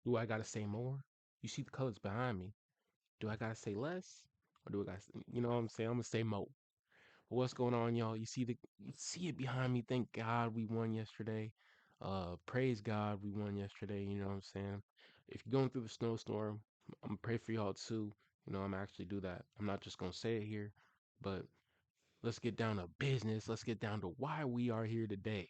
Do I gotta say more? You see the colors behind me. Do I gotta say less? Or do I gotta, you know what I'm saying? I'm gonna say more. What's going on, y'all? You see it behind me. Thank God we won yesterday. Praise God we won yesterday. You know what I'm saying? If you're going through the snowstorm, I'm gonna pray for y'all too. You know, I'm actually do that. I'm not just gonna say it here, but let's get down to business. Let's get down to why we are here today.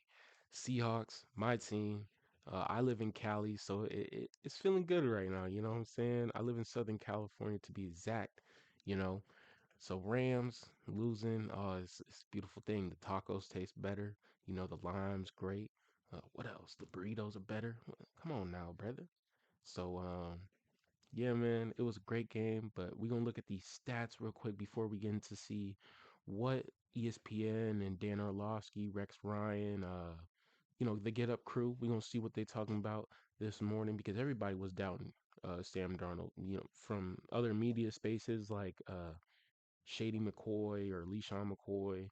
Seahawks, my team. I live in Cali, so it's feeling good right now. You know what I'm saying? I live in Southern California to be exact. You know, so Rams losing, it's a beautiful thing. The tacos taste better. You know, the lime's great. What else? The burritos are better. Come on now, brother. So, yeah, man, it was a great game, but we're gonna look at these stats real quick before we get into see what ESPN and Dan Orlovsky, Rex Ryan, the Get Up crew, we're gonna see what they talking about this morning because everybody was doubting Sam Darnold, from other media spaces like Shady McCoy or LeSean McCoy,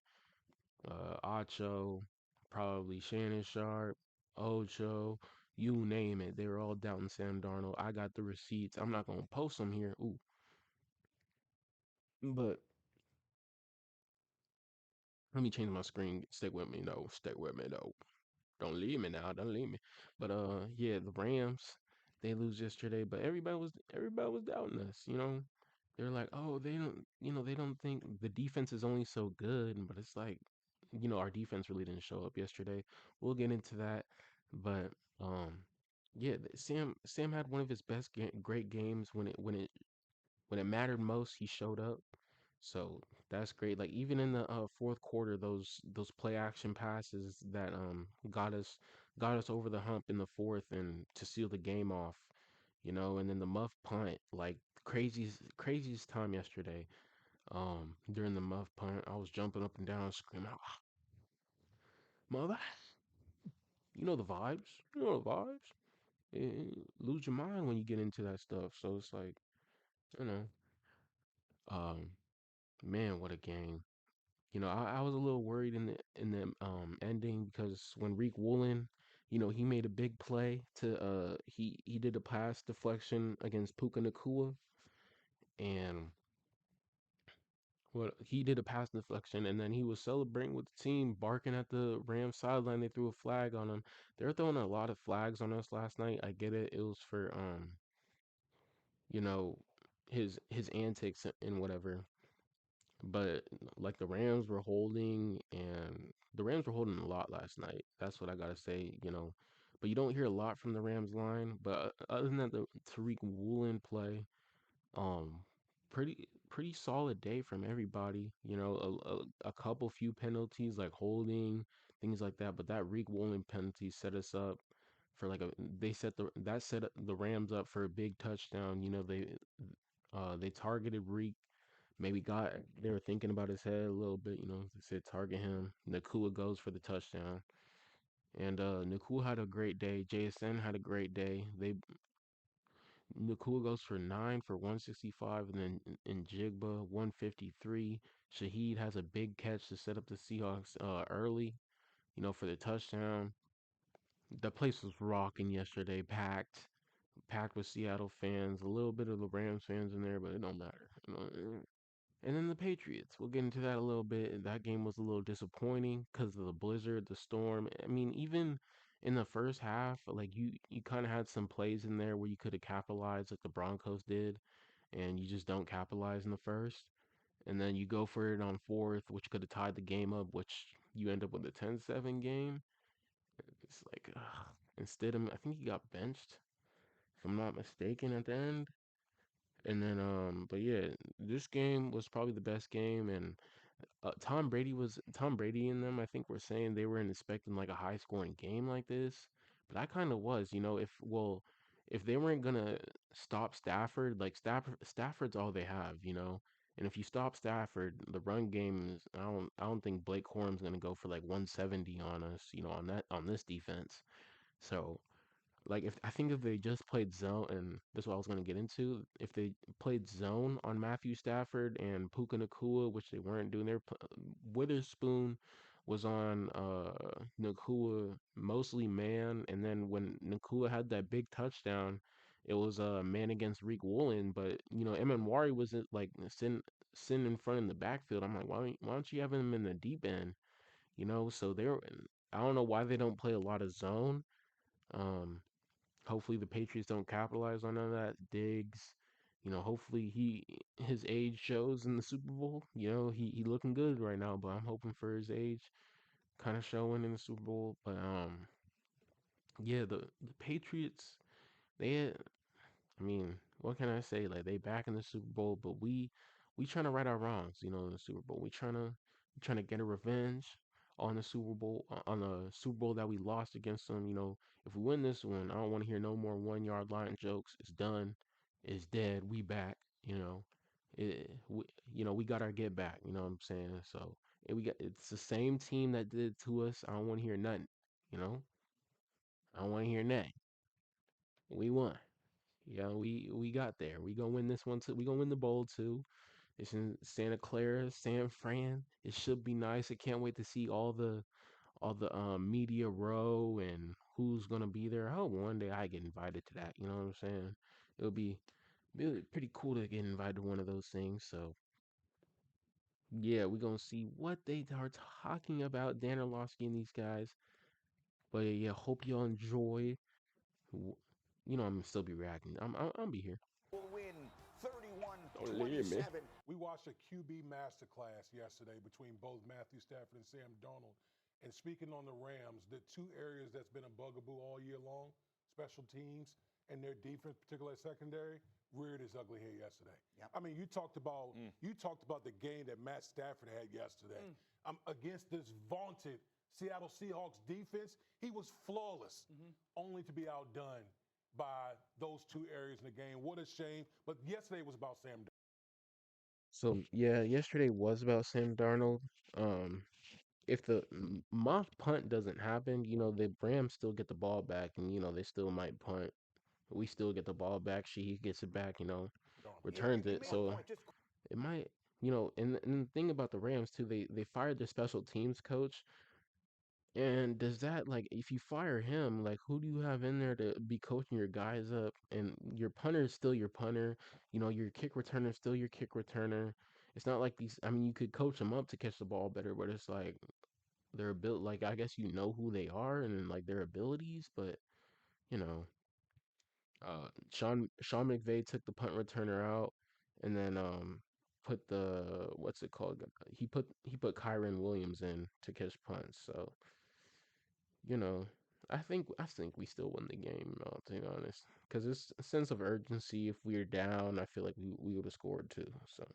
Acho, probably Shannon Sharp, Ocho, you name it. They were all doubting Sam Darnold. I got the receipts. I'm not gonna post them here. Ooh, but let me change my screen. Stick with me, though. Stick with me, though. Don't leave me now. Don't leave me. But yeah, the Rams they lose yesterday, but everybody was doubting us. They're like, oh, they don't think the defense is only so good, but it's like, our defense really didn't show up yesterday. We'll get into that, but um, yeah, Sam had one of his great games when it mattered most. He showed up, so that's great. Like even in the fourth quarter, those play action passes that got us over the hump in the fourth and to seal the game off. And then the muff punt, like craziest time yesterday. During the muff punt, I was jumping up and down, screaming, "Ah, mother!" You know the vibes. You know the vibes. Lose your mind when you get into that stuff. So it's like, you know, um, man, what a game. I was a little worried in the ending because when Reek Woolen, he made a big play he did a pass deflection against Puka Nakua, and well, he did a pass deflection, and then he was celebrating with the team, barking at the Rams sideline. They threw a flag on him. They were throwing a lot of flags on us last night. I get it. It was for you know, his antics and whatever. But like the Rams were holding a lot last night. That's what I gotta say. But you don't hear a lot from the Rams line. But other than that, the Tariq Woolen play, um, pretty solid day from everybody. A couple few penalties like holding things like that, but that Reek Woolen penalty set us up for like a they set the that set the Rams up for a big touchdown. They targeted Reek. Maybe they were thinking about his head a little bit. They said target him. Nakua goes for the touchdown, and Nakua had a great day. JSN had a great day. Nakua goes for 9 for 165, and then in Jigba 153. Shaheed has a big catch to set up the Seahawks early, for the touchdown. The place was rocking yesterday, packed with Seattle fans, a little bit of the Rams fans in there, but it don't matter. And then the Patriots. We'll get into that a little bit. That game was a little disappointing because of the blizzard, the storm. I mean, even in the first half, like you kind of had some plays in there where you could have capitalized, like the Broncos did, and you just don't capitalize in the first. And then you go for it on fourth, which could have tied the game up, which you end up with a 10-7 game. It's like, instead of, I think he got benched, if I'm not mistaken, at the end. And then, but yeah, this game was probably the best game, and Tom Brady and them. I think were saying they weren't expecting like a high scoring game like this, but I kind of was. If they weren't gonna stop Stafford, like Stafford's all they have. And if you stop Stafford, the run game is I don't think Blake Corum's gonna go for like 170 on us. On this defense. So like if they just played zone, and that's what I was gonna get into. If they played zone on Matthew Stafford and Puka Nakua, which they weren't doing, Witherspoon was on Nakua mostly man, and then when Nakua had that big touchdown, it was a man against Reek Woolen, but Wari wasn't like sitting in front in the backfield. I'm like, why don't you have him in the deep end? So they're I don't know why they don't play a lot of zone. Um, Hopefully the Patriots don't capitalize on none of that. Diggs, hopefully his age shows in the Super Bowl. He looking good right now, but I'm hoping for his age kind of showing in the Super Bowl. But yeah, the Patriots, they had, I mean, what can I say? Like they back in the Super Bowl, but we trying to right our wrongs, in the Super Bowl. We trying to get a revenge on the Super Bowl on the Super Bowl that we lost against them. If we win this one, I don't want to hear no more 1 yard line jokes. It's done. It's dead. We back. We got our get back. You know what I'm saying? So it's the same team that did it to us. I don't want to hear nothing. You know, I don't want to hear nothing. We won. Yeah, we got there. We gonna win this one too. We gonna win the bowl too. It's in Santa Clara, San Fran. It should be nice. I can't wait to see all the media row and who's gonna be there. I hope one day I get invited to that. You know what I'm saying? It'll be really pretty cool to get invited to one of those things. So yeah, we gonna see what they are talking about, Dan Orlovsky and these guys. But yeah, hope y'all enjoy. W- I'm gonna still be reacting. I'll be here. Will win Don't leave me. 31-27. We watched a QB masterclass yesterday between both Matthew Stafford and Sam Darnold. And speaking on the Rams, the two areas that's been a bugaboo all year long, special teams and their defense, particularly secondary, reared its ugly head yesterday. Yep. I mean, you talked about the game that Matt Stafford had yesterday. Against this vaunted Seattle Seahawks defense, he was flawless, only to be outdone by those two areas in the game. What a shame. But yesterday was about Sam. So yeah, yesterday was about Sam Darnold. If the mock punt doesn't happen, the Rams still get the ball back, and they still might punt. We still get the ball back. He gets it back, Yeah, returns you it. made a So point. Just it might, and the thing about the Rams too, they fired their special teams coach. And does that, like, if you fire him, like, who do you have in there to be coaching your guys up? And your punter is still your punter. Your kick returner is still your kick returner. It's not like these. I mean, you could coach them up to catch the ball better, but it's like their ability. Like, I guess who they are and like their abilities, but you know, Sean McVay took the punt returner out, and then put the what's it called? He put Kyron Williams in to catch punts. So you know, I think we still win the game, to be honest, because it's a sense of urgency. If we're down, I feel like we would have scored too. So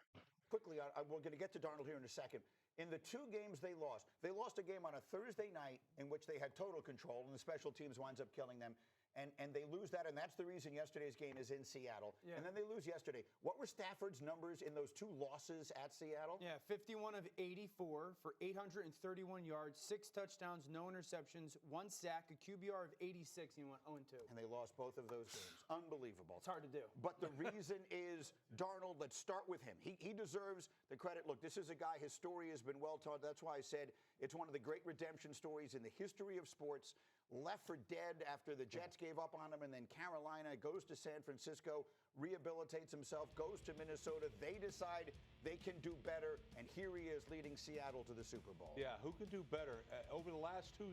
quickly, we're going to get to Darnold here in a second. In the two games they lost a game on a Thursday night in which they had total control, and the special teams winds up killing them. And they lose that, and that's the reason yesterday's game is in Seattle. Yeah. And then they lose yesterday. What were Stafford's numbers in those two losses at Seattle? Yeah, 51 of 84 for 831 yards, 6 touchdowns, no interceptions, 1 sack, a QBR of 86, and he went 0-2. And they lost both of those games. Unbelievable. It's hard to do. But the reason is Darnold. Let's start with him. He deserves the credit. Look, this is a guy, his story has been well told. That's why I said it's one of the great redemption stories in the history of sports. Left for dead after the Jets gave up on him, and then Carolina, goes to San Francisco, rehabilitates himself, goes to Minnesota. They decide they can do better, and here he is leading Seattle to the Super Bowl. Yeah, who can do better? Over the last two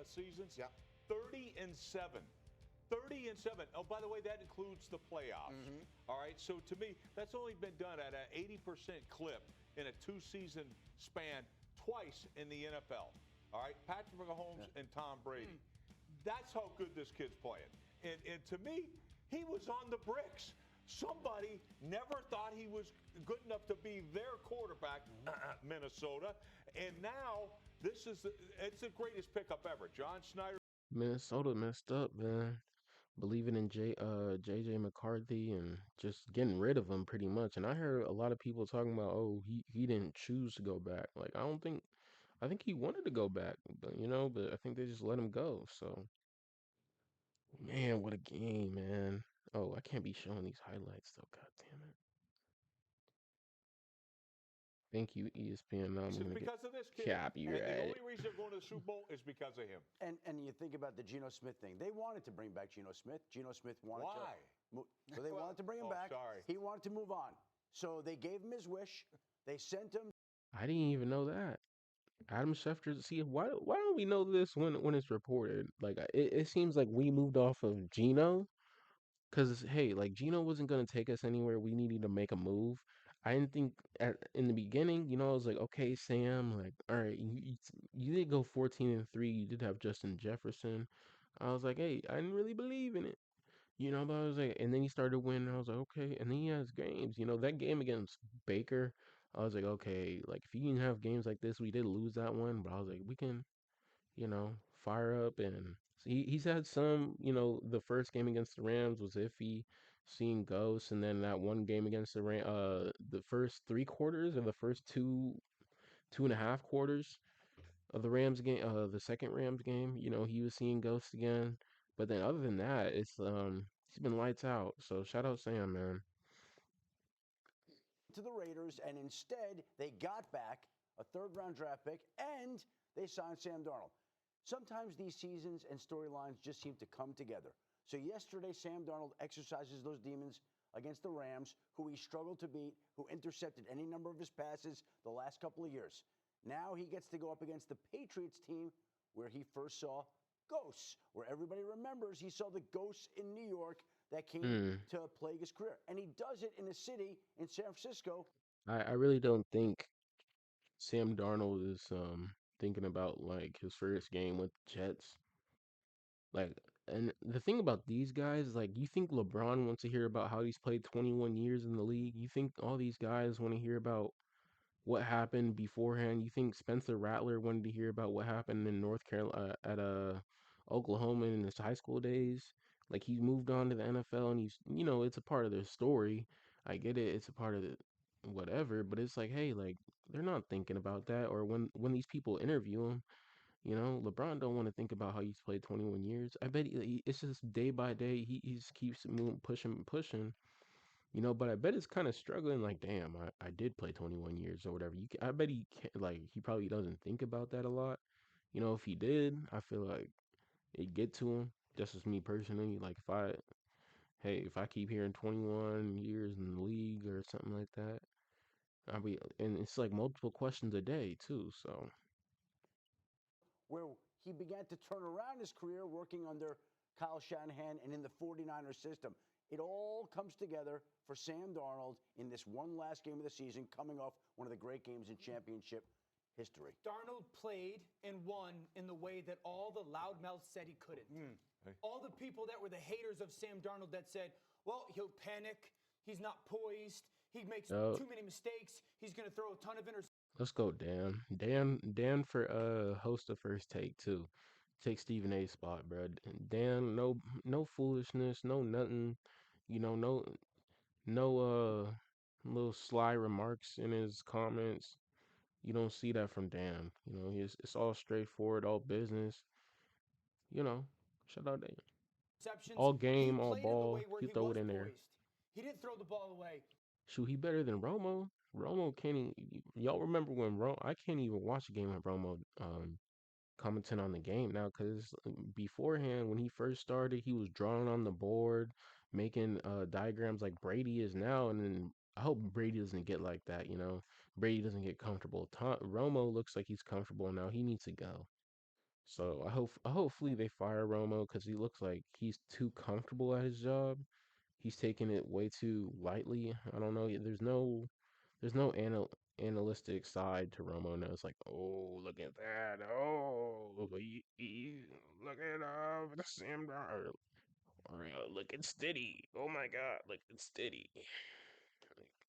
seasons, 30-7. 30-7. Oh, by the way, that includes the playoffs. All right, so to me, that's only been done at an 80% clip in a 2-season span twice in the NFL. All right, Patrick Mahomes and Tom Brady. That's how good this kid's playing. And to me, he was on the bricks. Somebody never thought he was good enough to be their quarterback, Minnesota. And now it's the greatest pickup ever. John Snyder. Minnesota messed up, man. Believing in JJ McCarthy and just getting rid of him pretty much. And I heard a lot of people talking about, oh, he didn't choose to go back. Like I think he wanted to go back, but I think they just let him go. So, man, what a game, man. Oh, I can't be showing these highlights though. God damn it. Thank you, ESPN. Now I'm It's gonna get because of this kid. And the copyright. only reason they're going to the Super Bowl is because of him. And you think about the Geno Smith thing. They wanted to bring back Geno Smith. Geno Smith wanted Why? So they wanted to bring him back. Sorry. He wanted to move on. So they gave him his wish. They sent him I didn't even know that. Adam Schefter. See, why don't we know this when it's reported? Like it seems like we moved off of Geno. Cause hey, like Geno wasn't gonna take us anywhere. We needed to make a move. I didn't think in the beginning, I was like, okay, Sam, like, all right, you did go 14-3. You did have Justin Jefferson. I was like, hey, I didn't really believe in it, but I was like, and then he started winning. I was like, okay, and then he has games. That game against Baker, I was like, okay, like if you can have games like this, we did lose that one, but I was like, we can fire up. And he's had some, the first game against the Rams was iffy, seeing ghosts, and then that one game against the first 3 quarters or the first 2.5 quarters of the Rams game, the second Rams game, he was seeing ghosts again. But then other than that, he's been lights out. So shout out Sam, man. to the Raiders, and instead they got back a third-round draft pick, and they signed Sam Darnold. Sometimes these seasons and storylines just seem to come together. So yesterday, Sam Darnold exercises those demons against the Rams, who he struggled to beat, who intercepted any number of his passes the last couple of years. Now he gets to go up against the Patriots team, where he first saw ghosts, where everybody remembers he saw the ghosts in New York that came to plague his career. And he does it in a city in San Francisco. I really don't think Sam Darnold is thinking about like his first game with the Jets. Like, and the thing about these guys, like, you think LeBron wants to hear about how he's played 21 years in the league? You think all these guys want to hear about what happened beforehand? You think Spencer Rattler wanted to hear about what happened in North Carolina at Oklahoma in his high school days? Like, he's moved on to the NFL, and it's a part of their story. I get it, it's a part of the whatever, but it's like, hey, like, they're not thinking about that. Or when these people interview him, LeBron don't want to think about how he's played 21 years. I bet it's just day by day. He just keeps moving, pushing. But I bet it's kind of struggling. Like, damn, I did play 21 years or whatever. I bet he probably doesn't think about that a lot. If he did, I feel like it'd get to him. Just as me personally, like if I keep hearing 21 years in the league or something like that, and it's like multiple questions a day too. So. Where he began to turn around his career working under Kyle Shanahan and in the 49ers system. It all comes together for Sam Darnold in this one last game of the season, coming off one of the great games in championship history. Darnold played and won in the way that all the loudmouths said he couldn't. All the people that were the haters of Sam Darnold that said, well, he'll panic, he's not poised, he makes too many mistakes, he's going to throw a ton of interceptions. Let's go, Dan. Dan for host of First Take too. Take Stephen A's spot, bro. Dan, no foolishness, no nothing. No little sly remarks in his comments. You don't see that from Dan. It's all straightforward, all business. Shout out Dan. All game, all ball. He throw it in there. He didn't throw the ball away. Shoot, he better than Romo. Romo can't even, y'all remember when I can't even watch a game with Romo commenting on the game now, because beforehand when he first started, he was drawing on the board, making diagrams like Brady is now, and then I hope Brady doesn't get like that. Brady doesn't get comfortable. Romo looks like he's comfortable now. He needs to go. So hopefully they fire Romo, because he looks like he's too comfortable at his job. He's taking it way too lightly. I don't know. There's no analytic side to Romo now. It's like, oh, look at that. Oh, look at the Sam Darnold. Or looking steady. Oh my God, looking steady.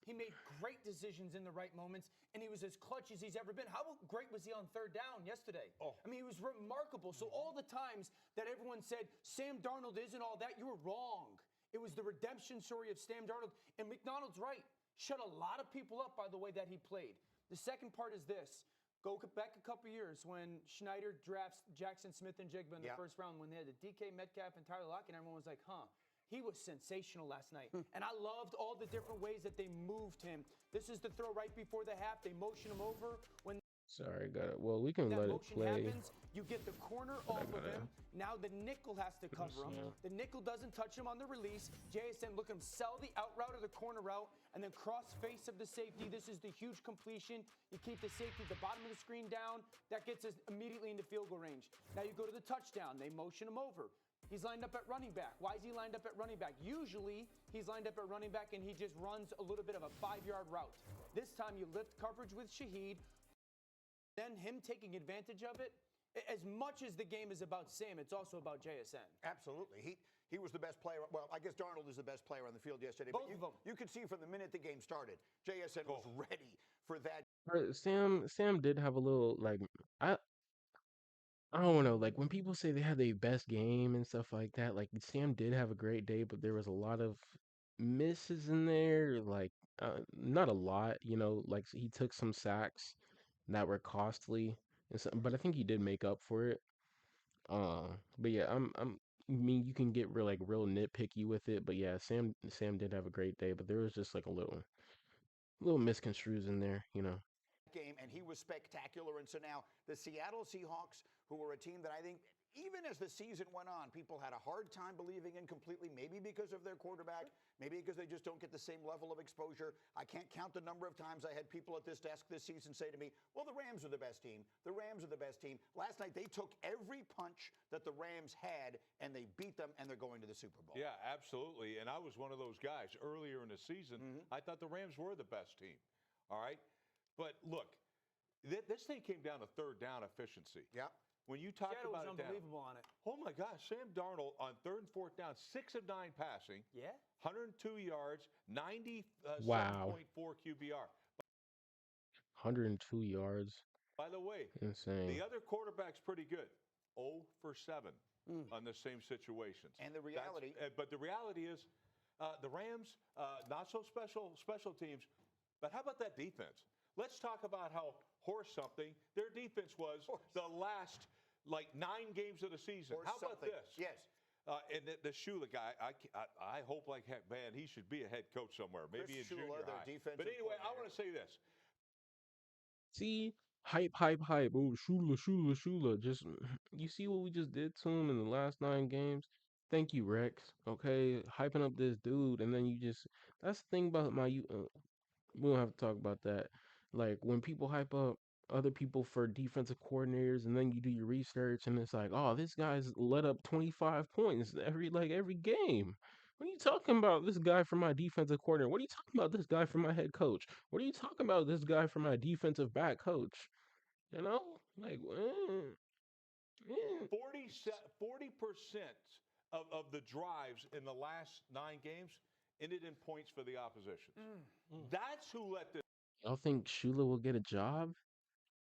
He made great decisions in the right moments, and he was as clutch as he's ever been. How great was he on third down yesterday? I mean, he was remarkable. So all the times that everyone said, Sam Darnold isn't all that, you were wrong. It was the redemption story of Sam Darnold. And McDonald's right. Shut a lot of people up by the way that he played. The second part is this. Go back a couple years when Schneider drafts Jackson Smith and Jigba in the first round, when they had the DK Metcalf and Tyler Lockett, and everyone was like, huh, He was sensational last night. And I loved all the different ways that they moved him. This is the throw right before the half. They motion him over. When Sorry, got it. Well, we can that let it motion play. happens, you get the corner off of him. Now the nickel has to cover him. The nickel doesn't touch him on the release. JSN, look at him sell the out route or the corner route, and then cross face of the safety. This is the huge completion. You keep the safety at the bottom of the screen down. That gets us immediately into field goal range. Now you go to the touchdown. They motion him over. He's lined up at running back. Why is he lined up at running back? Usually, he's lined up at running back and he just runs a little bit of a 5-yard route. This time, you lift coverage with Shaheed, then him taking advantage of it. As much as the game is about Sam, it's also about JSN. Absolutely. He was the best player. Well, I guess Darnold is the best player on the field yesterday. Both of them. You could see from the minute the game started, JSN was ready for that. Sam did have a little like I don't know, like when people say they had their best game and stuff like that, like Sam did have a great day, but there was a lot of misses in there, like not a lot, like he took some sacks that were costly and so, but I think he did make up for it. But yeah, I mean you can get real nitpicky with it, but yeah, Sam did have a great day, but there was just like a little misconstrues in there. Game, and he was spectacular. And so now the Seattle Seahawks, who were a team that I think even as the season went on, people had a hard time believing in completely, maybe because of their quarterback, maybe because they just don't get the same level of exposure. I can't count the number of times I had people at this desk this season say to me, well, the Rams are the best team. The Rams are the best team. Last night, they took every punch that the Rams had, and they beat them, and they're going to the Super Bowl. Yeah, absolutely. And I was one of those guys earlier in the season. I thought the Rams were the best team. All right. But look, this thing came down to third down efficiency. Yeah. When you talk Seattle about was it unbelievable on it. Oh my gosh, Sam Darnold on 3rd and 4th down, 6 of 9 passing, Yeah. 102 yards, 97.4 Wow. QBR. 102 yards. By the way, Insane. the other quarterback's pretty good. 0 for 7 on the same situations. And the reality, but the reality is, the Rams, not so special teams. But how about that defense? Let's talk about how horse something their defense was the last 9 games of the season. How about this? Yes. And the Shula guy, I hope like heck, man, he should be a head coach somewhere, maybe in junior high. But anyway, I want to say this. See, hype. Oh, Shula. Just you see what we just did to him in the last 9 games. Thank you, Rex. Okay, hyping up this dude, and then that's the thing about we don't have to talk about that. Like when people hype up other people for defensive coordinators, and then you do your research, and it's like, oh, this guy's let up 25 points every game. What are you talking about? This guy for my defensive coordinator. What are you talking about? This guy for my head coach. What are you talking about? This guy for my defensive back coach. Like, 40% of the drives in the last 9 games ended in points for the opposition. That's who let this. y'all think Shula will get a job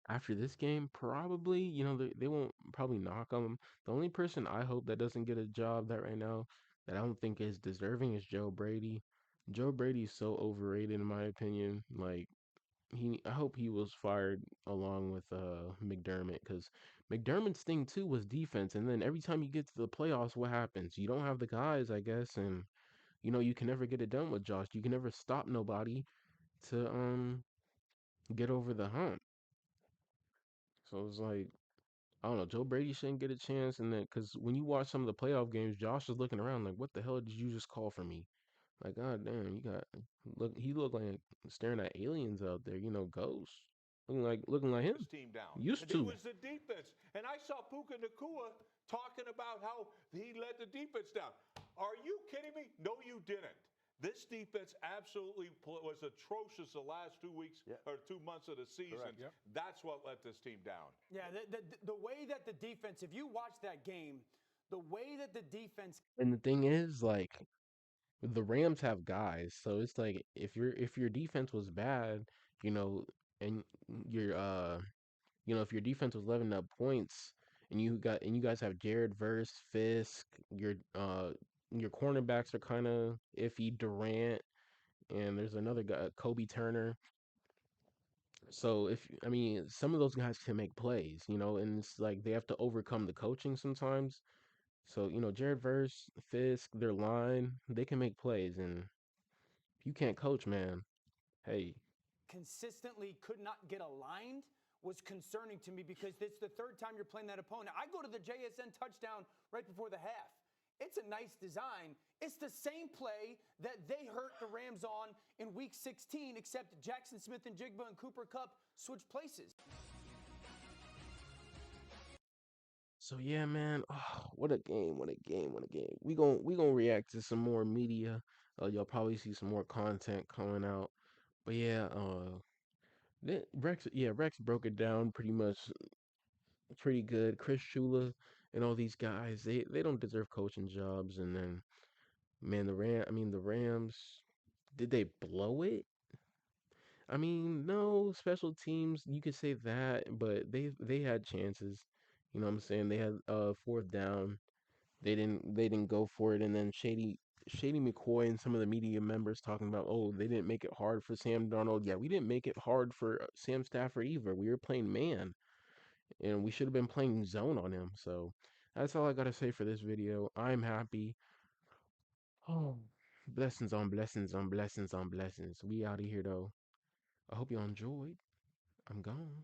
after this game? Probably. They won't probably knock him. The only person I hope that doesn't get a job that right now that I don't think is deserving is Joe Brady. Joe Brady's so overrated in my opinion. Like I hope he was fired along with McDermott, because McDermott's thing too was defense, and then every time you get to the playoffs, what happens? You don't have the guys, I guess, and you can never get it done with Josh. You can never stop nobody to get over the hump. So it's like, I don't know, Joe Brady shouldn't get a chance, and then because when you watch some of the playoff games, Josh is looking around like, what the hell did you just call for me? Like, god damn, he looked like staring at aliens out there, ghosts. Looking like him. This team down. Used It to. was the defense. And I saw Puka Nakua talking about how he let the defense down. Are you kidding me? No, you didn't. This defense absolutely was atrocious the last 2 weeks or 2 months of the season. Correct. Yep. That's what let this team down. Yeah, the way that the defense, if you watch that game, the way that the defense. And the thing is, like, the Rams have guys, so it's like if your defense was bad, and your if your defense was leveling up points, and you guys have Jared Verse, Fisk, your cornerbacks are kind of iffy, Durant, and there's another guy, Kobe Turner. So I mean, some of those guys can make plays, and it's like they have to overcome the coaching sometimes So, Jared Verse, Fisk, their line, they can make plays. And if you can't coach, man, hey. Consistently could not get aligned was concerning to me because it's the third time you're playing that opponent. I go to the JSN touchdown right before the half. It's a nice design. It's the same play that they hurt the Rams on in week 16, except Jackson Smith and Jigba and Cooper Kupp switched places. So yeah, man. Oh, what a game! What a game! What a game! We gonna react to some more media. You'll probably see some more content coming out. But yeah, Rex broke it down pretty much, pretty good. Chris Shula and all these guys, they don't deserve coaching jobs. And then, man, the Rams, did they blow it? I mean, no, special teams, you could say that, but they had chances. You know what I'm saying? They had fourth down. They didn't go for it. And then Shady McCoy and some of the media members talking about, oh, they didn't make it hard for Sam Darnold. Yeah, we didn't make it hard for Sam Stafford either. We were playing man, and we should have been playing zone on him. So that's all I gotta say for this video. I'm happy. Oh, blessings on blessings on blessings on blessings. We out of here though. I hope y'all enjoyed. I'm gone.